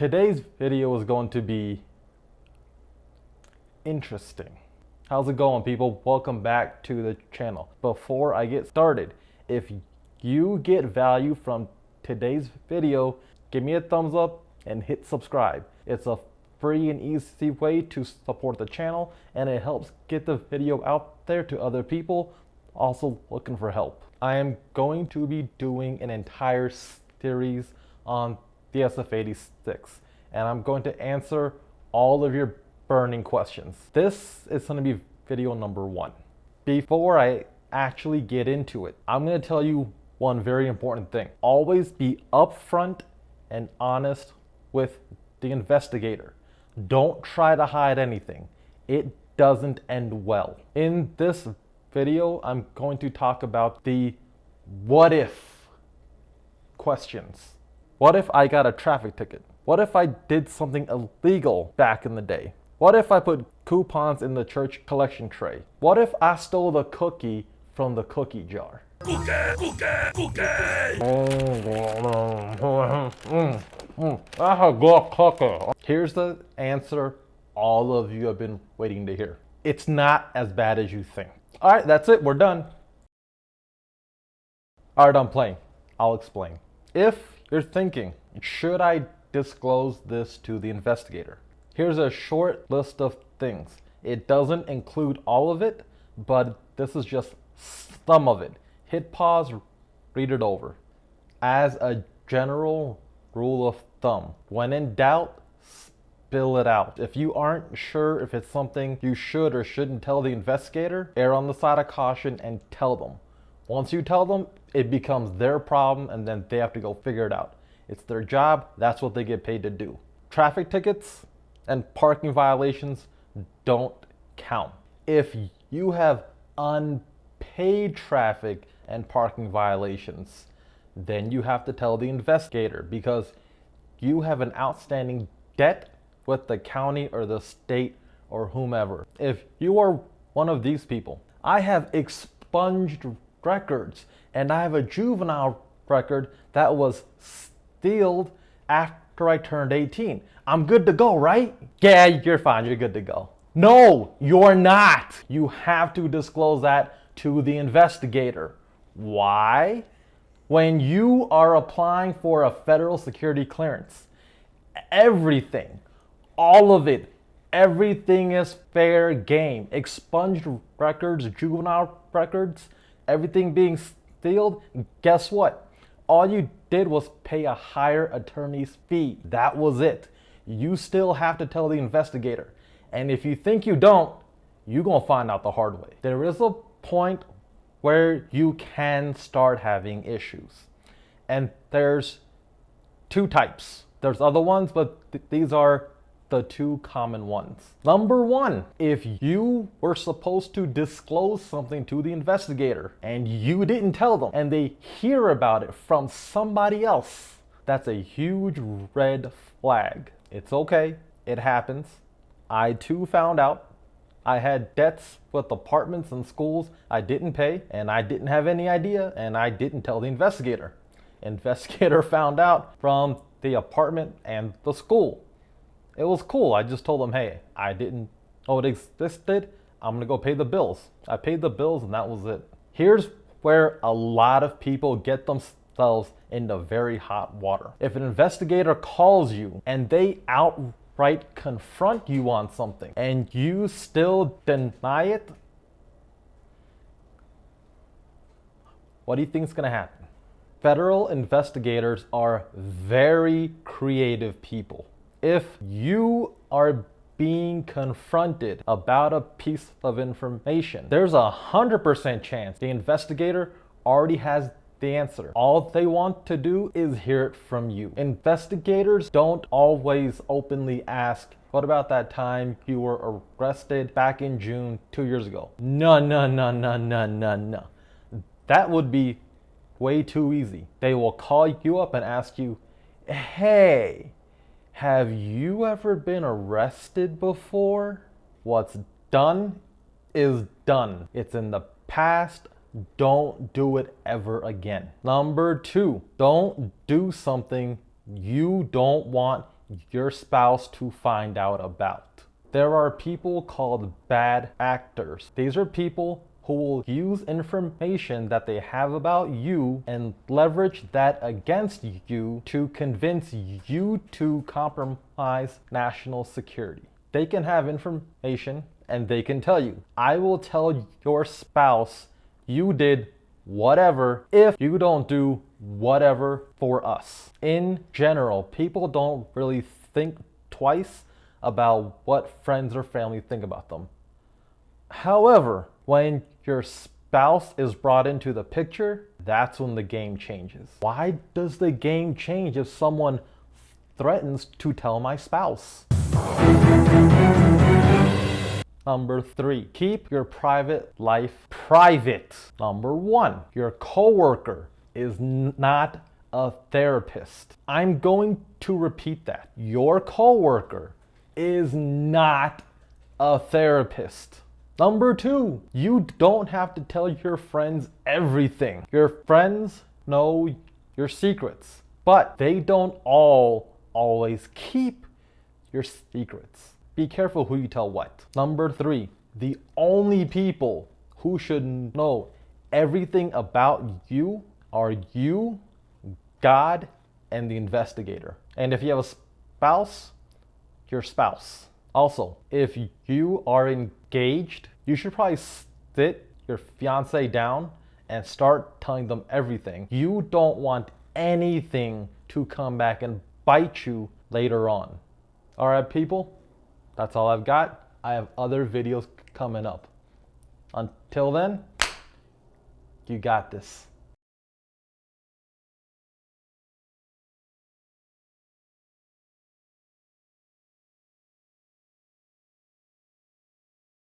Today's video is going to be interesting. How's it going, people? Welcome back to the channel. Before I get started, if you get value from today's video, give me a thumbs up and hit subscribe. It's a free and easy way to support the channel, and it helps get the video out there to other people also looking for help. I am going to be doing an entire series on the SF-86, and I'm going to answer all of your burning questions. This is going to be video number 1. Before I actually get into it, I'm going to tell you one very important thing. Always be upfront and honest with the investigator. Don't try to hide anything. It doesn't end well. In this video, I'm going to talk about the what if questions. What if I got a traffic ticket? What if I did something illegal back in the day? What if I put coupons in the church collection tray? What if I stole the cookie from the cookie jar? Here's the answer all of you have been waiting to hear. It's not as bad as you think. All right, that's it. We're done. All right, I'm playing. I'll explain. If you're thinking, should I disclose this to the investigator? Here's a short list of things. It doesn't include all of it, but this is just some of it. Hit pause, read it over. As a general rule of thumb, when in doubt, spill it out. If you aren't sure if it's something you should or shouldn't tell the investigator, err on the side of caution and tell them. Once you tell them, it becomes their problem and then they have to go figure it out. It's their job, that's what they get paid to do. Traffic tickets and parking violations don't count. If you have unpaid traffic and parking violations, then you have to tell the investigator because you have an outstanding debt with the county or the state or whomever. If you are one of these people, I have expunged records and I have a juvenile record that was sealed after I turned 18. I'm good to go, right? Yeah, you're fine. You're good to go. No, you're not. You have to disclose that to the investigator. Why? When you are applying for a federal security clearance, everything, all of it, everything is fair game. Expunged records, juvenile records, everything being sealed, guess what? All you did was pay a higher attorney's fee. That was it. You still have to tell the investigator. And if you think you don't, you're gonna find out the hard way. There is a point where you can start having issues. And there's 2 types. There's other ones, but these are the 2 common ones. Number 1, if you were supposed to disclose something to the investigator and you didn't tell them and they hear about it from somebody else, that's a huge red flag. It's okay, it happens. I too found out. I had debts with apartments and schools I didn't pay and I didn't have any idea and I didn't tell the investigator. Investigator found out from the apartment and the school. It was cool. I just told them, hey, I didn't know it existed. I'm gonna go pay the bills. I paid the bills and that was it. Here's where a lot of people get themselves into very hot water. If an investigator calls you and they outright confront you on something and you still deny it, what do you think is gonna happen? Federal investigators are very creative people. If you are being confronted about a piece of information, there's 100% chance the investigator already has the answer. All they want to do is hear it from you. Investigators don't always openly ask, what about that time you were arrested back in June 2 years ago? No. That would be way too easy. They will call you up and ask you, hey, have you ever been arrested before? What's done is done. It's in the past. Don't do it ever again. Number 2, don't do something you don't want your spouse to find out about. There are people called bad actors. These are people who will use information that they have about you and leverage that against you to convince you to compromise national security. They can have information and they can tell you, I will tell your spouse you did whatever if you don't do whatever for us. In general, people don't really think twice about what friends or family think about them. However, when your spouse is brought into the picture, that's when the game changes. Why does the game change if someone threatens to tell my spouse? Number 3, keep your private life private. Number 1, your coworker is not a therapist. I'm going to repeat that. Your coworker is not a therapist. Number 2, you don't have to tell your friends everything. Your friends know your secrets, but they don't always keep your secrets. Be careful who you tell what. Number 3, the only people who should know everything about you are you, God, and the investigator. And if you have a spouse, your spouse. Also, if you are engaged, you should probably sit your fiance down and start telling them everything. You don't want anything to come back and bite you later on. All right, people, that's all I've got. I have other videos coming up. Until then, you got this.